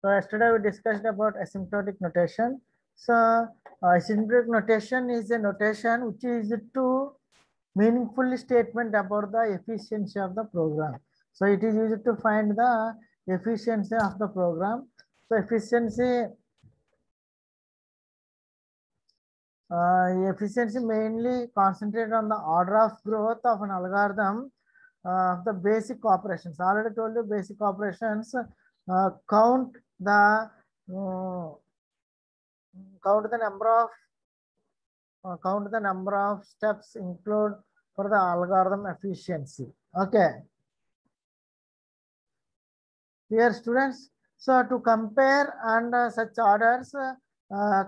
So yesterday we discussed about asymptotic notation. So asymptotic notation is a notation which is to meaningful statement about the efficiency of the program. So it is used to find the efficiency of the program. So efficiency mainly concentrate on the order of growth of an algorithm of the basic operations. Already told you basic operations count the number of steps include for the algorithm efficiency. Okay. Here students, so to compare and such orders,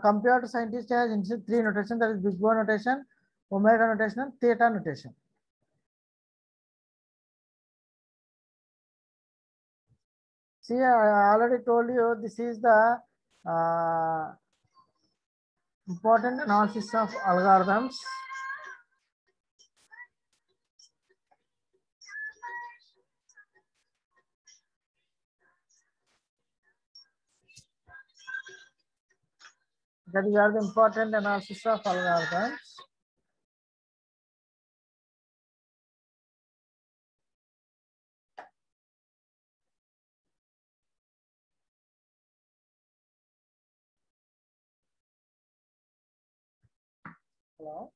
computer scientist has introduced three notation, that is big O notation, omega notation, and theta notation. See, I already told you this is the important analysis of algorithms. That is all the important analysis of algorithms. Hello.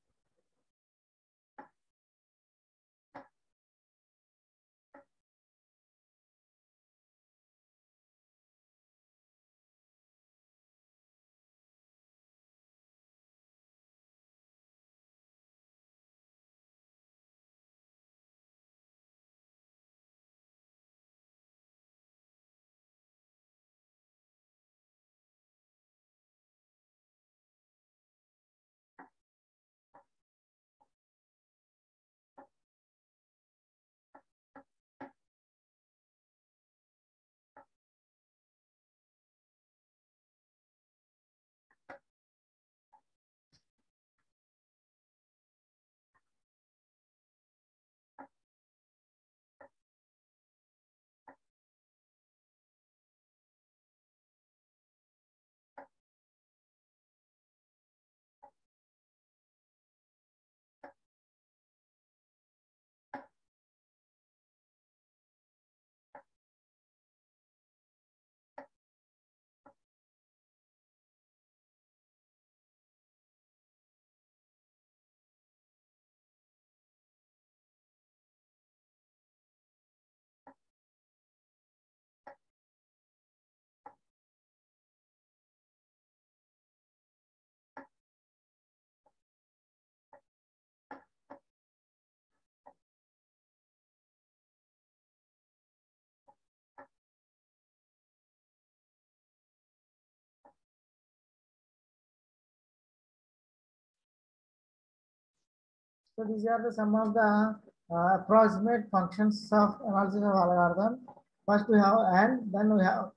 So these are the some of the approximate functions of analysis of algorithm. First we have n, then we have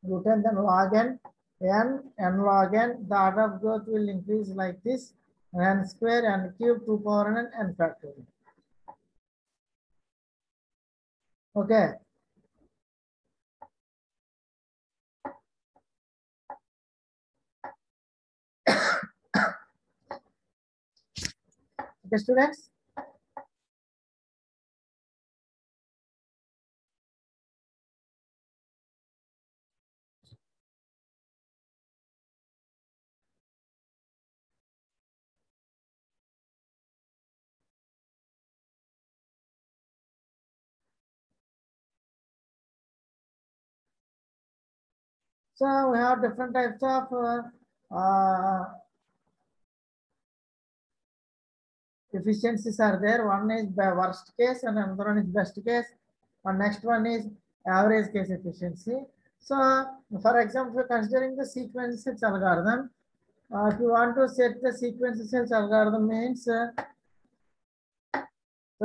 root n, then log n, n log n. The order of growth will increase like this: n square, n cube, 2 power n, n factorial. Okay. Okay, students. So we have different types of efficiencies are there. One is the worst case and another one is best case. And next one is average case efficiency. So for example, considering the sequence search algorithm, if you want to set the sequence search algorithm means, so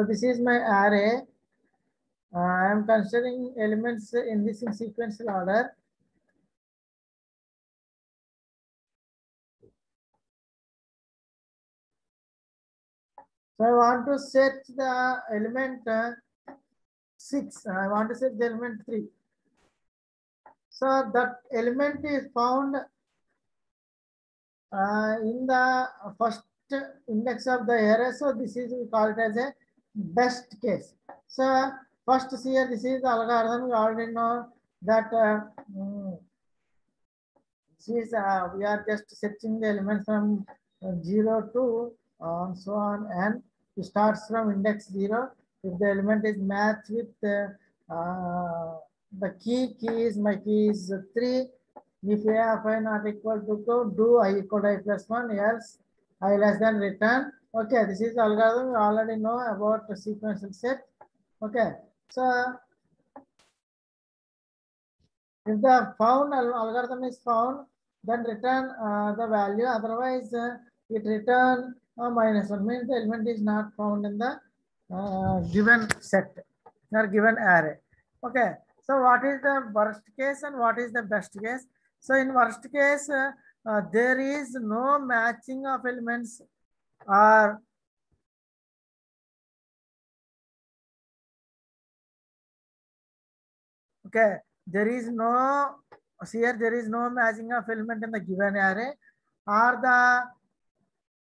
this is my array. I am considering elements in this in sequential order. So I want to set the element 6. I want to set the element 3. So that element is found in the first index of the array. So this is, we call it as a best case. So first here, this is the algorithm. We already know that this is, we are just setting the elements from 0 to so on, and it starts from index 0. If the element is matched with the key is, my key is 3. If a of I not equal to 2, do I equal to I plus 1, else I less than return. Okay, this is the algorithm. We already know about the sequential set. Okay, so if the found algorithm is found, then return the value. Otherwise, it return -1, means the element is not found in the given set or given array. Okay. So what is the worst case and what is the best case? So in worst case, there is no matching of elements, or okay, there is no, here there is no matching of element in the given array, or the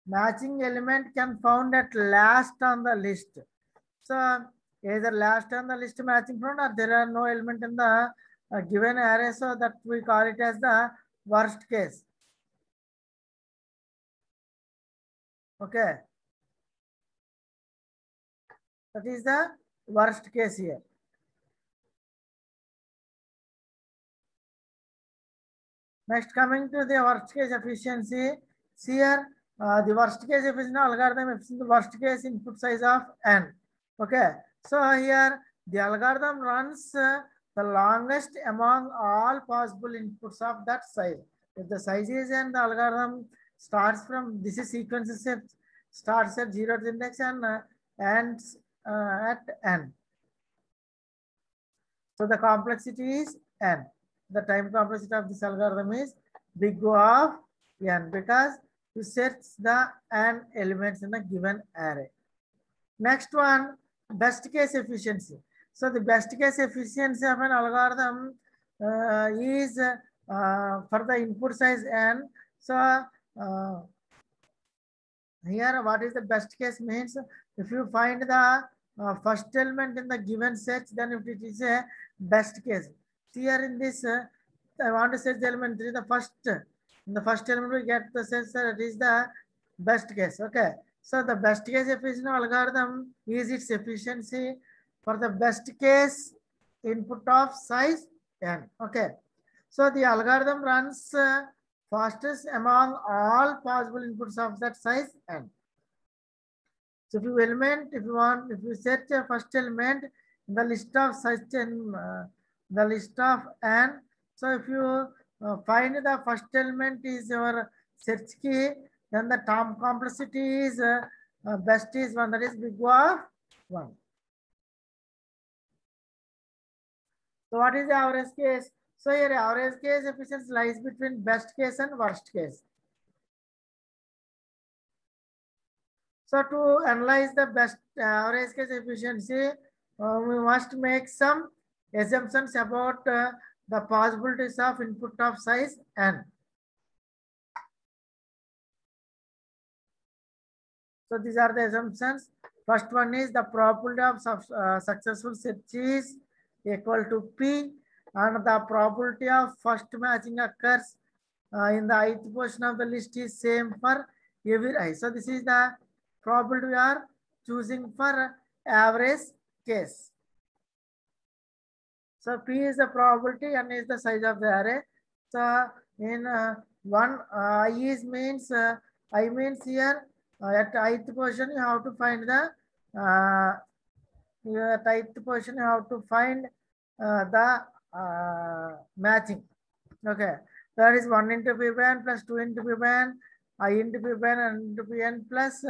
matching element can found at last on the list. So either last on the list matching found, or there are no element in the given array. So that we call it as the worst case. Okay. That is the worst case here. Next, coming to the worst case efficiency. Here, the worst case efficiency algorithm efficiency, the worst case input size of n. Okay. So here the algorithm runs the longest among all possible inputs of that size. If the size is n, the algorithm starts from, this is sequence set, starts at 0th index and ends at n. So the complexity is n. The time complexity of this algorithm is big O of n, because you set the n elements in the given array. Next one, best case efficiency. So the best case efficiency of an algorithm is for the input size n. So here, what is the best case means? If you find the first element in the given set, then if it is a best case. Here in this, I want to set the element 3, the first. In the first element, we get the set, that is the best case. Okay. So the best case efficiency algorithm is its efficiency for the best case input of size n. Okay. So the algorithm runs fastest among all possible inputs of that size n. So if you set a first element in the list of such n, the list of n. So if you find the first element is your search key, then the term complexity is best is 1, that is big O of 1. So what is the average case? So here average case efficiency lies between best case and worst case. So to analyze the best average case efficiency, we must make some assumptions about the possibilities of input of size n. So these are the assumptions. First one is the probability of successful search is equal to P, and the probability of first matching occurs in the ith position of the list is same for every I. So this is the probability we are choosing for average case. So P is the probability, n is the size of the array. So in one I is means I means here at ith position you have to find the at ith position you have to find the matching. Okay, that is 1 into P by n plus 2 into P by n, I into P by n and into P n plus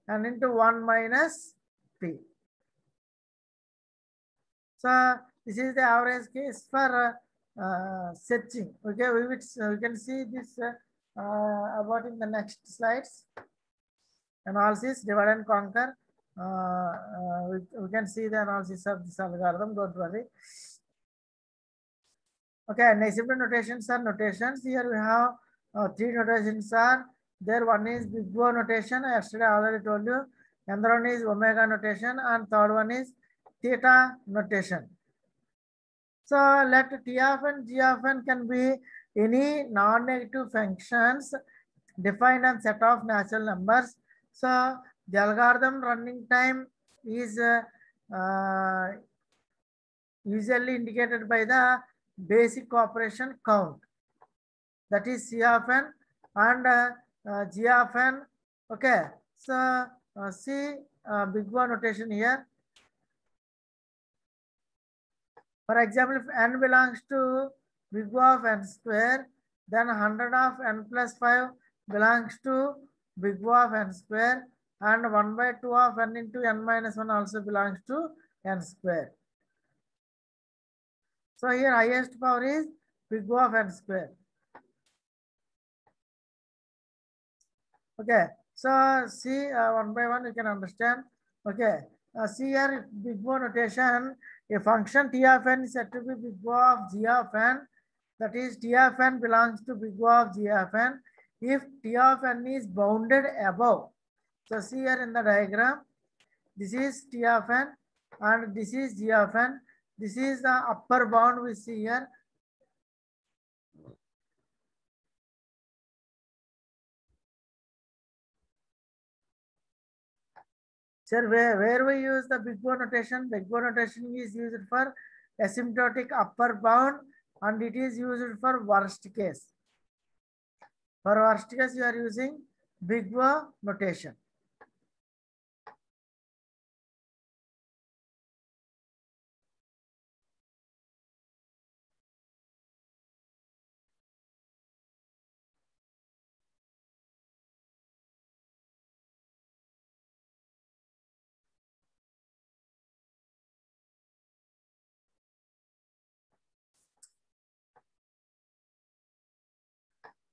n into 1 minus P. So this is the average case for searching. Okay, we can see this about in the next slides. Analysis, divide and conquer. We can see the analysis of this algorithm. Don't worry. Okay, asymptotic notations are notations. Here we have three notations are there. One is big O notation. Yesterday I already told you. Another one is omega notation, and third one is theta notation. So let T of n, G of n can be any non-negative functions defined on set of natural numbers. So the algorithm running time is usually indicated by the basic operation count, that is C of n and G of n. Okay, so see big O notation here. For example, if n belongs to big O of n square, then 100 of n plus 5 belongs to big O of n square, and 1 by 2 of n into n minus 1 also belongs to n square. So here highest power is big O of n square. Okay, so see one by one you can understand. Okay, see here big O notation. A function T of n is said to be big O of G of n. That is T of n belongs to big O of G of n if T of n is bounded above. So see here in the diagram, this is T of n and this is G of n. This is the upper bound we see here. Sir, where we use the big O notation? Big O notation is used for asymptotic upper bound and it is used for worst case. For worst case, you are using big O notation.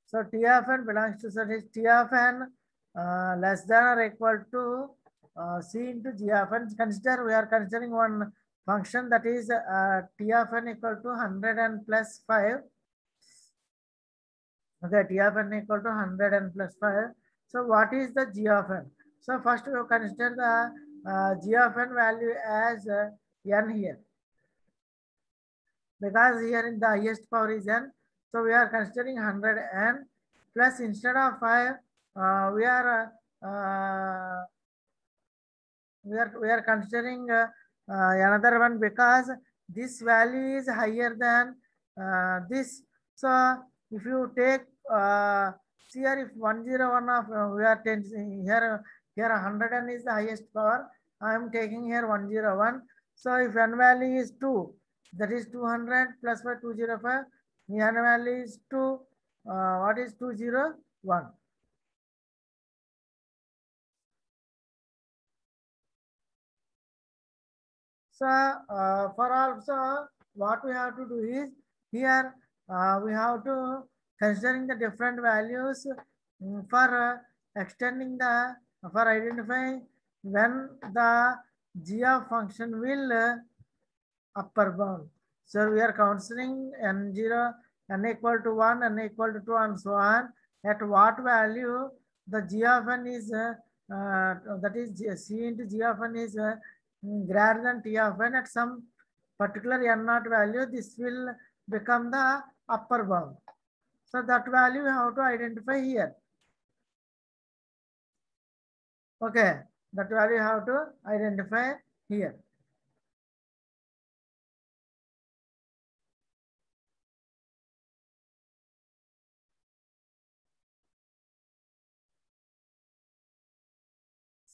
So T of n belongs to such T of n less than or equal to C into G of n. We are considering one function that is T of n equal to 100 n plus 5. Okay, T of n equal to 100 n plus 5. So what is the G of n? So first we will consider the G of n value as n here. Because here in the highest power is n. So we are considering 100 n plus instead of 5, we are considering another one because this value is higher than this. So if you take here, if 101 of we are taking here 100 is the highest power. I am taking here 101. So if n value is 2, that is 200 plus by 205. N value is 2. What is 201? So for also what we have to do is here we have to considering the different values for extending the for identifying when the g of function will upper bound. So we are considering n0, n equal to 1, n equal to 2 and so on. At what value the g of n is that is c into g of n is greater than T of n at some particular n naught value, this will become the upper bound. So that value we have to identify here. Okay, that value you have to identify here.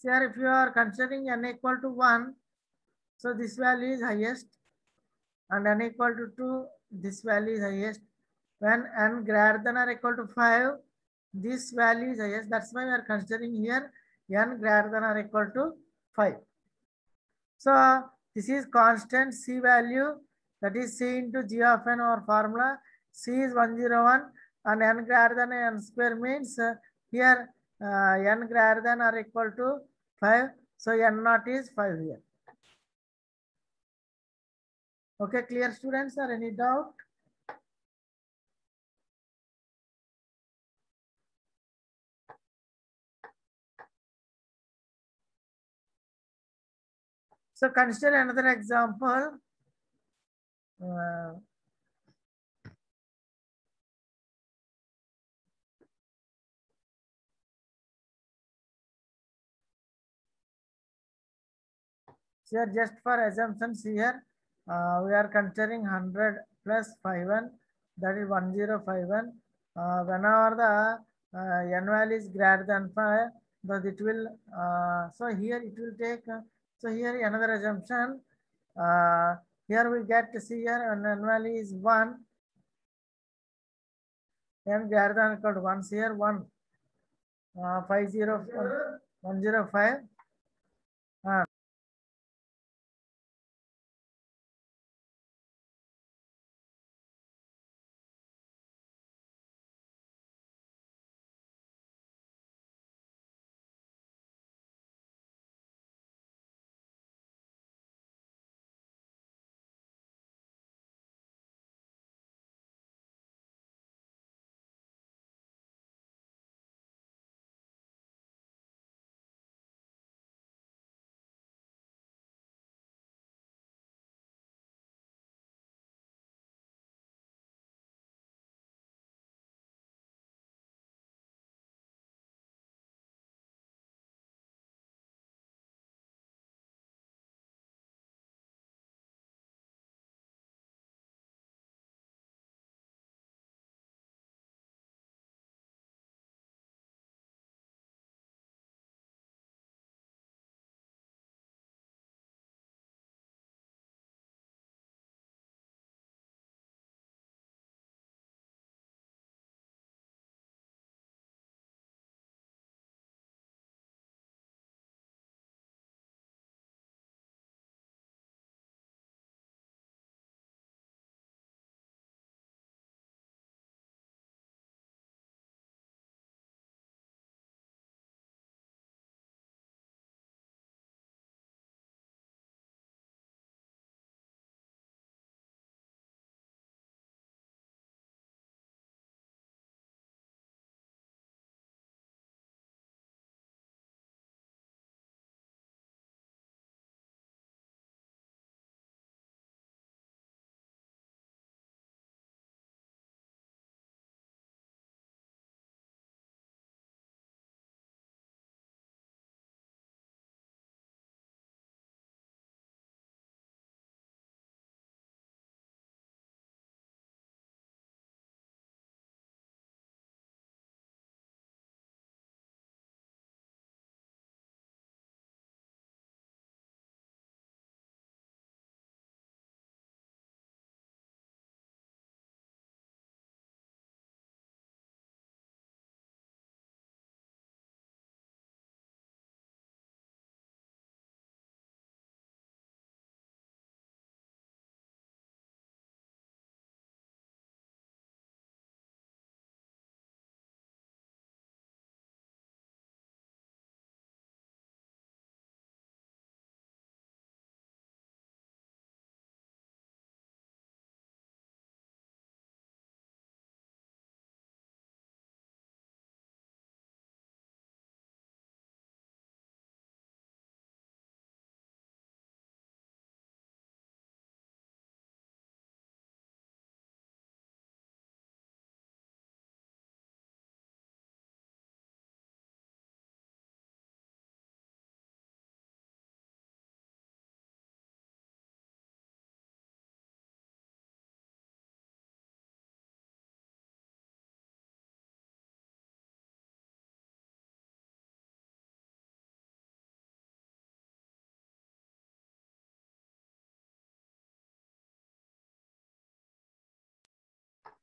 Here if you are considering n equal to 1, so this value is highest, and n equal to 2, this value is highest. When n greater than or equal to 5, this value is highest. That's why we are considering here n greater than or equal to 5. So this is constant C value, that is C into G of n, our formula. C is 101 and n greater than n square means here n greater than or equal to 5. So n naught is 5 here. Okay, clear students, or any doubt? So consider another example. Here just for assumptions here, we are considering 100 plus 51, that is 1051. Whenever the n value is greater than 5, that it will, so here it will take, so here another assumption, here we get to see here n value is 1, n greater than or equal to 1, here 1, 105.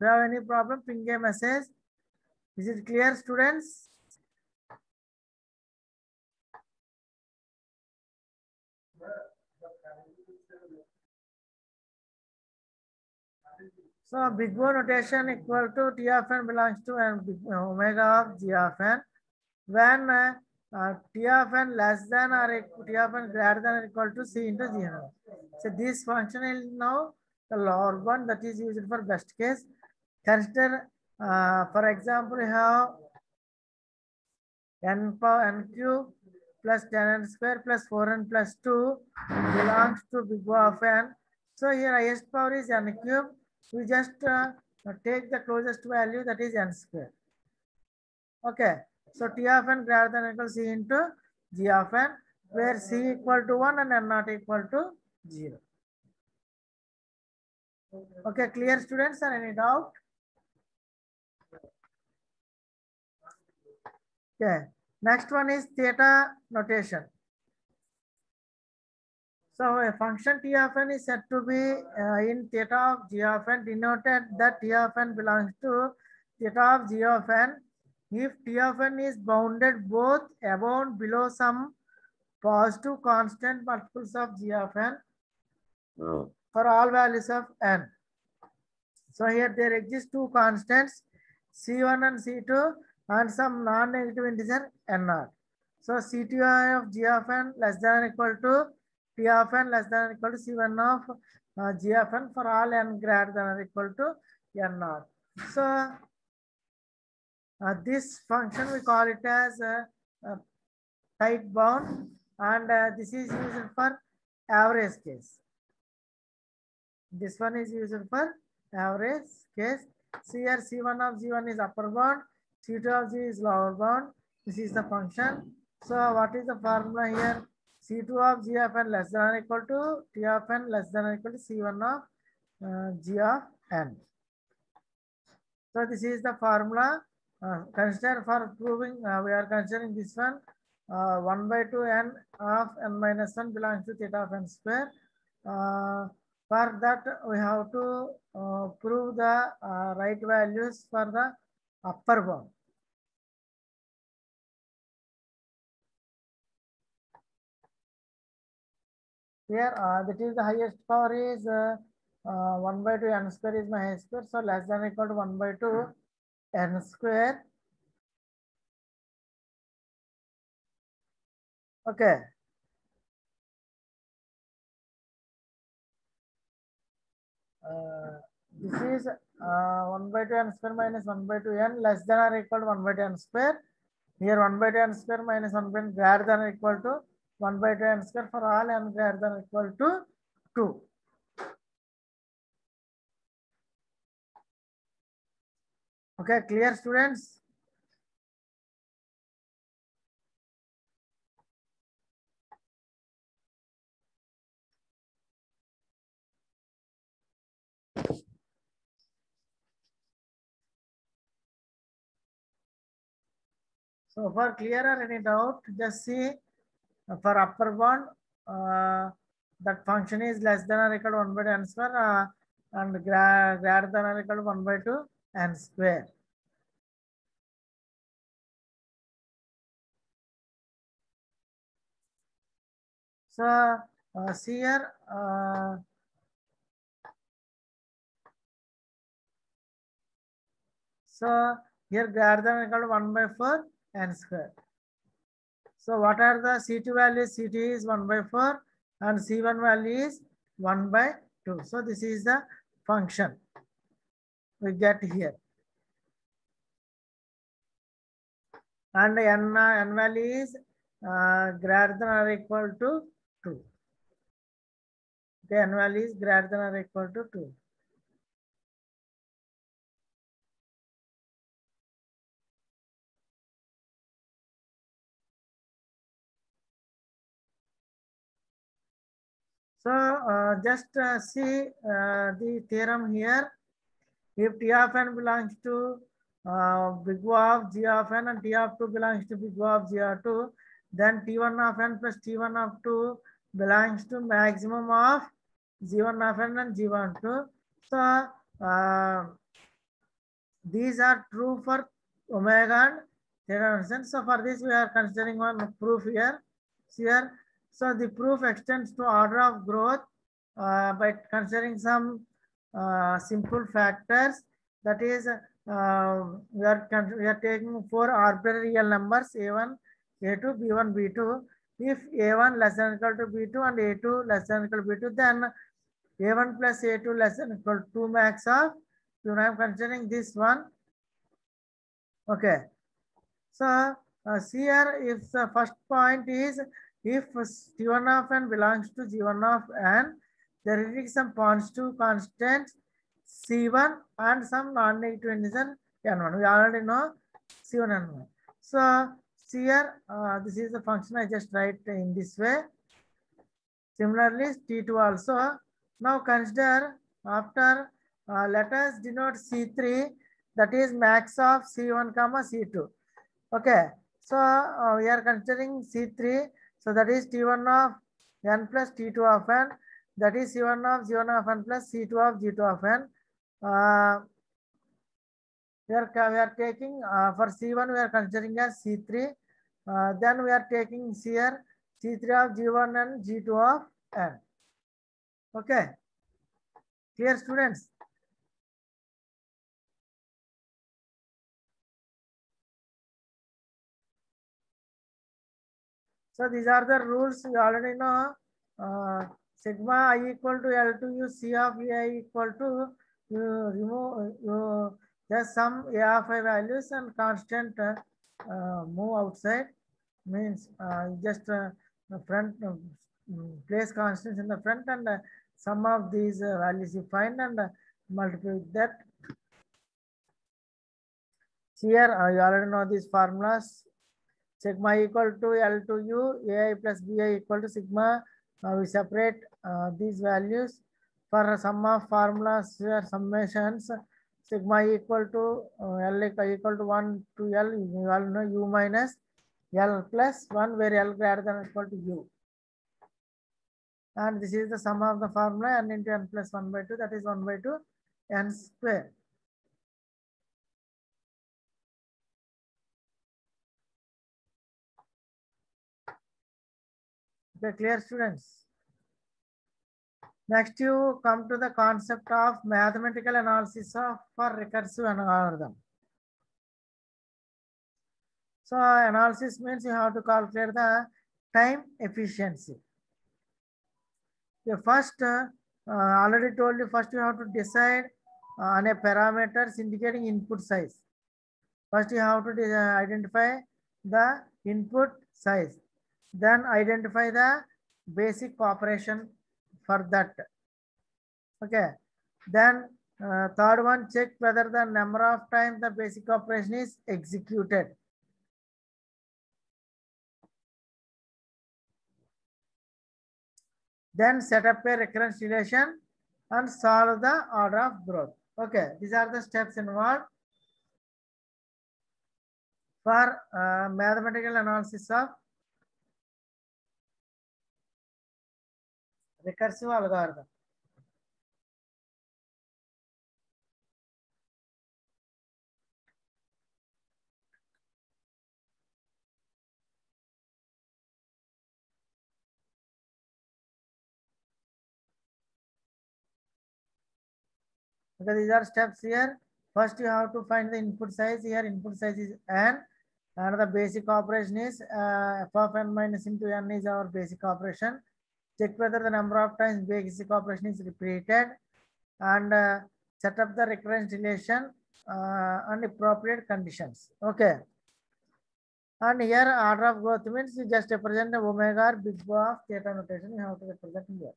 If you have any problem, ping a message. Is it clear, students? So big O notation equal to T of n belongs to and omega of G of n. When T of n less than or T of n greater than or equal to C into G n. So this function is now the lower one that is used for best case. Consider, for example, you have n power n cube plus 10n square plus 4n plus 2 belongs to big O of n. So here highest power is n cube. We just take the closest value, that is n square. Okay. So T of n greater than or equal to C into G of n, where C equal to 1 and n not equal to 0. Okay, clear students, or any doubt? Okay. Next one is theta notation. So a function T of n is said to be in theta of G of n, denoted that T of n belongs to theta of G of n if T of n is bounded both above and below some positive constant multiples of G of n for all values of n. So here there exist two constants, C1 and C2, and some non-negative integer n0. So C2 of G of n less than or equal to T of n less than or equal to C1 of G of n for all n greater than or equal to n0. So this function we call it as a tight bound, and this is used for average case. This one is used for average case. So here C1 of G1 is upper bound, C2 of G is lower bound. This is the function. So what is the formula here? C2 of G of n less than or equal to T of n less than or equal to C1 of G of n. So this is the formula. Consider for proving, we are considering this one. 1 by 2 n of n minus 1 belongs to theta of n square. For that, we have to prove the right values for the upper bound. Here, that is the highest power is 1 by 2 n square is my highest square. So less than or equal to 1 by 2 n square. Okay. This is 1 by 2 n square minus 1 by 2 n less than or equal to 1 by 2 n square. Here 1 by 2 n square minus 1 by 2 greater than or equal to 1 by 2 n square for all n greater than or equal to 2. Okay, clear students? So for clear or any doubt, just see for upper bound, that function is less than or equal to 1 by 2 n square and greater than or equal to 1 by 2 n square. So see here, so here greater than or equal to 1 by 4 n square. So what are the C2 values? C2 is 1 by 4 and C1 value is 1 by 2. So this is the function we get here. And n value is greater than or equal to 2. Okay, n value is greater than or equal to 2. So just see the theorem here. If T of n belongs to big O of G of n and T of 2 belongs to big O of G of 2, then T1 of n plus T1 of 2 belongs to maximum of G1 of n and G1 of 2. So these are true for omega and theta. So for this we are considering one proof here. So the proof extends to order of growth by considering some simple factors. That is, we are taking 4 arbitrary real numbers A1, A2, B1, B2. If A1 less than or equal to B2 and A2 less than or equal to B2, then A1 plus A2 less than or equal to 2 max of. So I am considering this one. Okay. So See here, if the first point is if T1 of n belongs to G1 of n, there is some positive constant C1 and some non-negative indices N1. We already know C1 and N1. So here, this is the function I just write in this way. Similarly, T2 also. Now consider after let us denote C3, that is max of C1 comma C2. Okay, so we are considering C3, so that is T1 of n plus T2 of n, that is C1 of G1 of n plus C2 of G2 of n. We are taking for C1 we are considering as C3, then we are taking here C3 of G1 and G2 of n. Okay, clear students? So these are the rules you already know. Sigma I equal to L to U C of A equal to you remove you just sum A of I values and constant move outside means just front place constants in the front and sum of these values you find and multiply with that. Here you already know these formulas. Sigma equal to L to U, AI plus BI equal to sigma. We separate these values for sum of formulas here summations. Sigma equal to L equal to 1 to L. You all know U minus L plus 1 where L greater than or equal to U. And this is the sum of the formula n into n plus 1 by 2, that is 1 by 2 n square. Okay, clear students? Next, you come to the concept of mathematical analysis of for recursive algorithm. So analysis means you have to calculate the time efficiency. The first, already told you, first you have to decide on a parameters indicating input size. First you have to identify the input size. Then identify the basic operation for that. Okay. Then third one, check whether the number of times the basic operation is executed. Then set up a recurrence relation and solve the order of growth. Okay, these are the steps involved for mathematical analysis of recursive algorithm. Okay, these are steps here. First, you have to find the input size. Here, input size is n, and the basic operation is f of n minus into n is our basic operation. Check whether the number of times basic operation is repeated, and set up the recurrence relation and appropriate conditions. Okay. And here, order of growth means you just represent the omega or big O of theta notation. You have to represent here.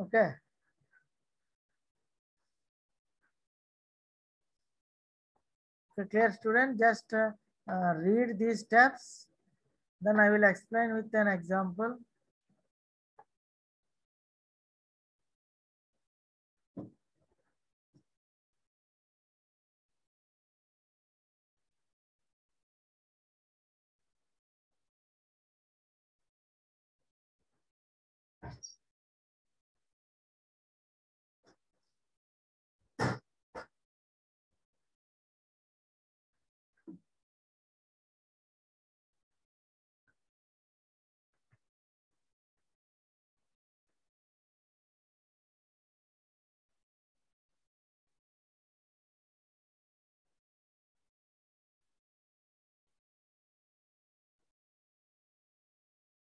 Okay. So clear student, just read these steps. Then I will explain with an example.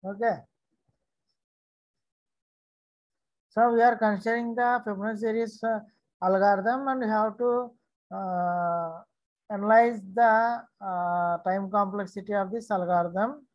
Okay. So we are considering the Fibonacci series algorithm, and we have to analyze the time complexity of this algorithm.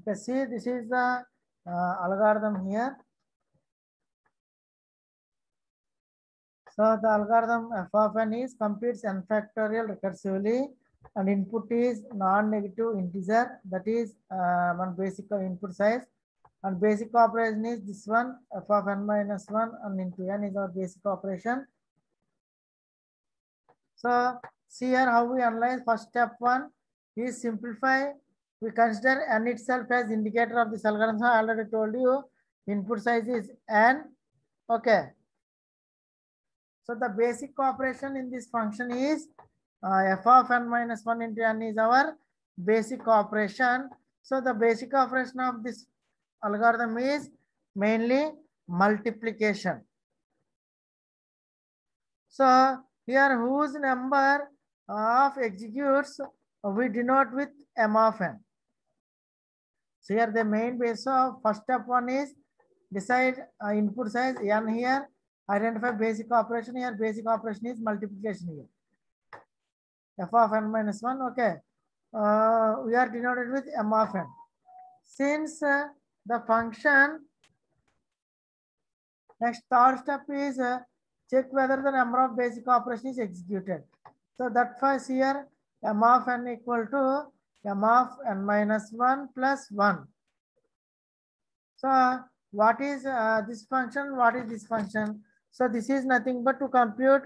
Okay, see, this is the algorithm here. So the algorithm f of n is computes n factorial recursively, and input is non-negative integer, that is one basic input size, and basic operation is this one, f of n minus 1 and into n is our basic operation. So see here how we analyze. First step one is simplify. We consider n itself as indicator of this algorithm. So I already told you input size is n. Okay. So the basic operation in this function is f of n minus 1 into n is our basic operation. So the basic operation of this algorithm is mainly multiplication. So here whose number of executes we denote with m of n. So here the main base of first step one is decide input size n here, identify basic operation here, basic operation is multiplication here. F of n minus 1, okay. We are denoted with m of n. Since the function, next third step is check whether the number of basic operation is executed. So that first here m of n equal to m of n minus 1 plus 1. So what is this function? What is this function? So this is nothing but to compute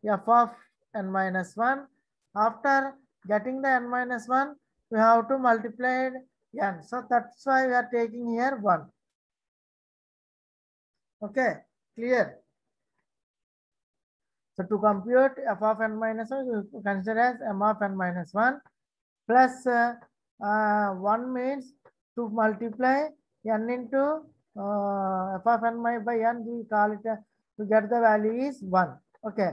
f of n minus 1. After getting the n minus 1, we have to multiply n. So that's why we are taking here 1. Okay, clear? So to compute f of n minus 1, we consider as m of n minus 1 plus 1 means to multiply n into f of n by n, we call it to get the value is 1. Okay.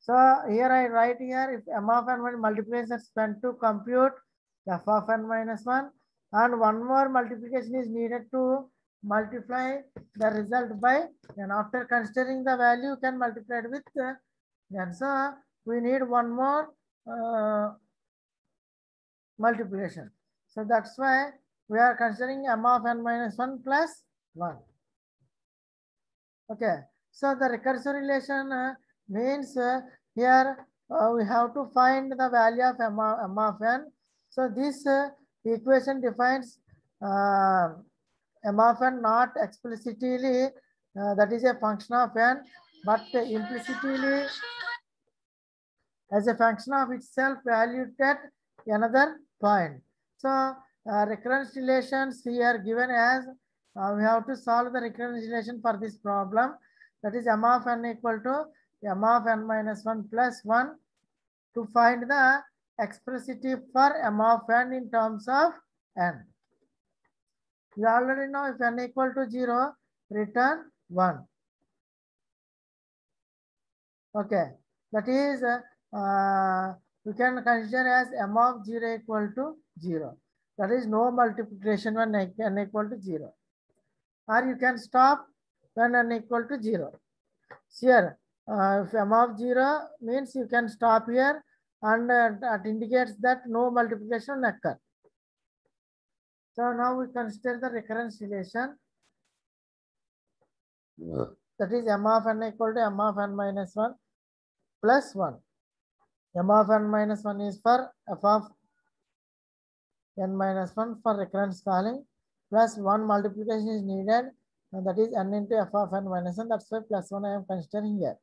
So here I write here, if m of n multiplication is spent to compute f of n minus 1, and one more multiplication is needed to multiply the result by n. After considering the value, you can multiply it with n. So we need one more multiplication. So that's why we are considering m of n minus 1 plus 1. Okay. So the recursive relation means here we have to find the value of m of n. So this equation defines m of n not explicitly that is a function of n, but implicitly as a function of itself valued at another point. So recurrence relations here given as we have to solve the recurrence relation for this problem, that is m of n equal to m of n minus 1 plus 1 to find the expressity for m of n in terms of n. We already know if n equal to 0, return 1. Okay, that is we can consider as m of 0 equal to 0. That is no multiplication when n equal to 0. Or you can stop when n equal to 0. Here, if m of 0 means you can stop here, and that indicates that no multiplication occur. So now we consider the recurrence relation. That is m of n equal to m of n minus 1 plus 1. M of n minus 1 is for f of n minus 1 for recurrence calling. plus 1 multiplication is needed, and that is n into f of n minus 1. That's why plus 1 I am considering here.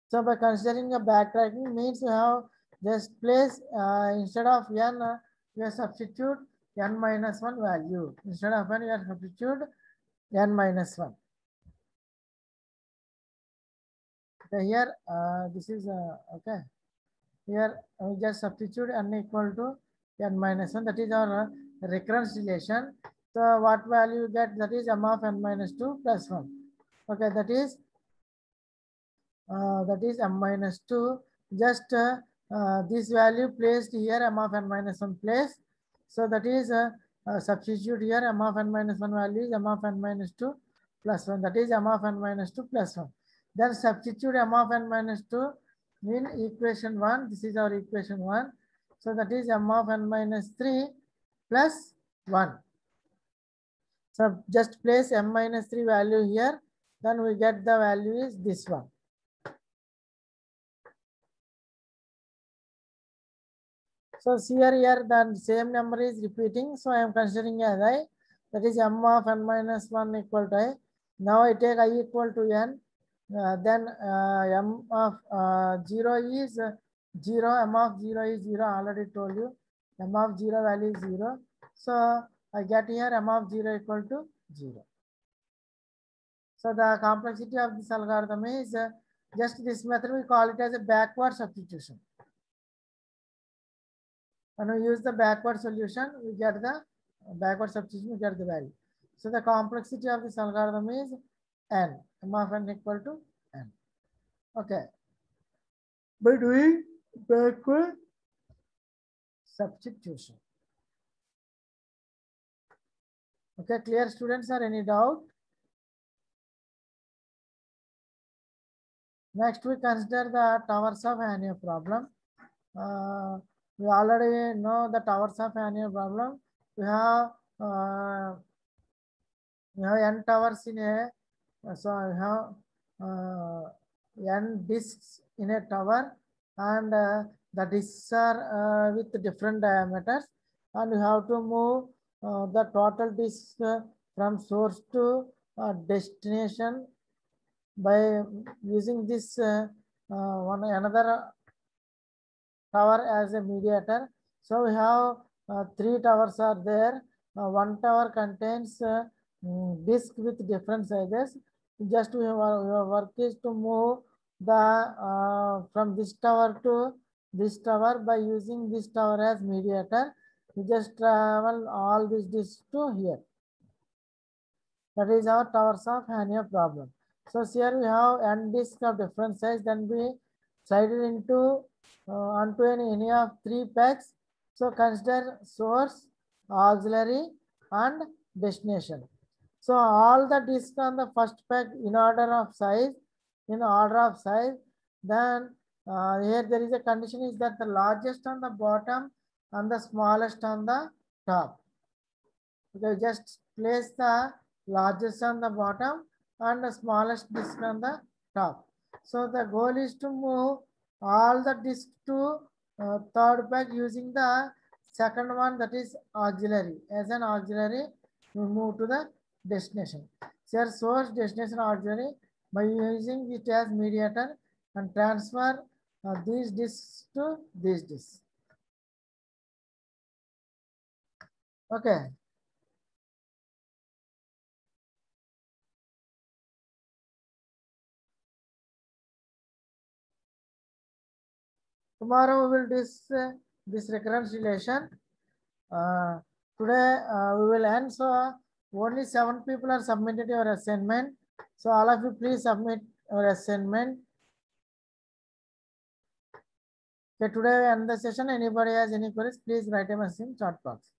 So by considering a backtracking means you have just place instead of n, you substitute n minus 1 value. Instead of n, you substitute n minus 1. Okay, here this is okay. Here we just substitute n equal to n minus 1. That is our recurrence relation. So what value you get? That is m of n minus 2 plus 1. Okay, that is m minus 2. Just this value placed here, m of n minus 1 place. So that is substitute here, m of n minus 1 value is m of n minus 2 plus 1. That is m of n minus 2 plus 1. Then substitute m of n minus 2 in equation 1. This is our equation 1. So that is m of n minus 3 plus 1. So just place m minus 3 value here. Then we get the value is this one. So here the same number is repeating. So I am considering as I. That is m of n minus 1 equal to I. Now I take I equal to n. Then m of 0 is 0. M of 0 is 0. I already told you. M of 0 value is 0. So I get here m of 0 equal to 0. So the complexity of this algorithm is just this method we call it as a backward substitution. When we use the backward solution, we get the backward substitution, we get the value. So the complexity of this algorithm is n, m of n equal to n. Okay. By doing backward substitution. Okay, clear students, or any doubt? Next, we consider the towers of Haney problem. We already know the towers of Haney problem. We have n towers in a, so we have n discs in a tower, and the discs are with different diameters, and you have to move the total disc from source to destination by using this another tower as a mediator. So we have 3 towers are there. One tower contains disc with different sizes. Just your work is to move the from this tower to this tower by using this tower as mediator. You just travel all these discs to here. That is our towers of Haney problem. So here we have n discs of different size. Then we slide it into onto any of 3 pegs. So consider source, auxiliary, and destination. So all the discs on the first peg in order of size, then here there is a condition is that the largest on the bottom and the smallest on the top. Okay, just place the largest on the bottom and the smallest disc on the top. So the goal is to move all the discs to third peg using the second one, that is auxiliary. As an auxiliary, we move to the destination. So source, destination, auxiliary, by using it as mediator and transfer these discs to these discs. Okay. Tomorrow we will discuss this recurrence relation. Today we will end. So only 7 people are submitted your assignment. So all of you please submit your assignment. Okay, today we end the session. Anybody has any queries, please write a message in chat box.